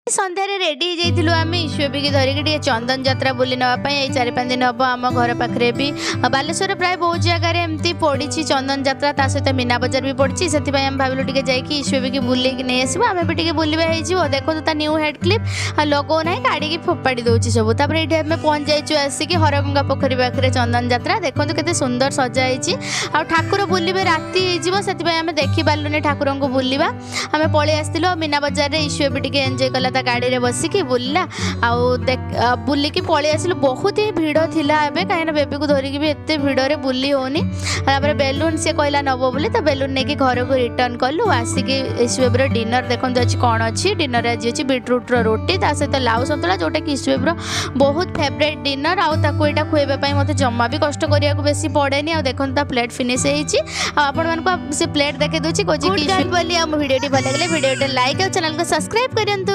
सन्धार ready हो आम ईश्वी की धरिकी चंदन यात्रा बुली नापी ये 4-5 दिन हम आम घर पाखे भी बालेश्वर प्राय बहुत जगह एमती पड़ी चंदन यात्रा ता सहित मीना बजार भी पड़ी से आम भाविलु टे जाकि ईश्वी की बुले नहीं आसो आम भी बुलवा हो देखो तो न्यू हेड क्लिप लगो ना गाड़ी की फोपाड़ी दूसरी सब तापर ये आम पहुँच जाइए आसिक हरगंगा पोखरी पाखे चंदन यात्रा देखो के सुंदर सजाई आ ठाकुर बुलवे राति से आम देखिपारूनी ठाकुर को बुलवा आम पलि आसलु मीना बजार में ईश्वी टे एंजय कला गाड़ी रे बसिकी बुलला बुलिकी पलि आसिलु बहुत ही भिड़ थिला एबे कहीं बेबी को धरिकी भी एते भिड़ रे बुली होनी तापर बेलून से कहला नबो बोली तो बेलून नेकी घर को रिटर्न कलु आसिकी ईश्वेब्र डिनर देखंतु आज कौन अच्छी डिनर आज अच्छी बीटरूट रोटी ता सहित लाउ सतुला जोटा कि ईश्वेब्र बहुत फेवरेट डिनर आउ ताको एटा खुएबा मते जम्मा भी कष्ट करिया को बेसी पड़ेनी आ देखंतु प्लेट फिनिश हेची आपण मानको से प्लेट देखे दोची कोजी की बोली आ वीडियोटी भल लागले वीडियोटी लाइक और चैनल को सब्सक्राइब करंतु।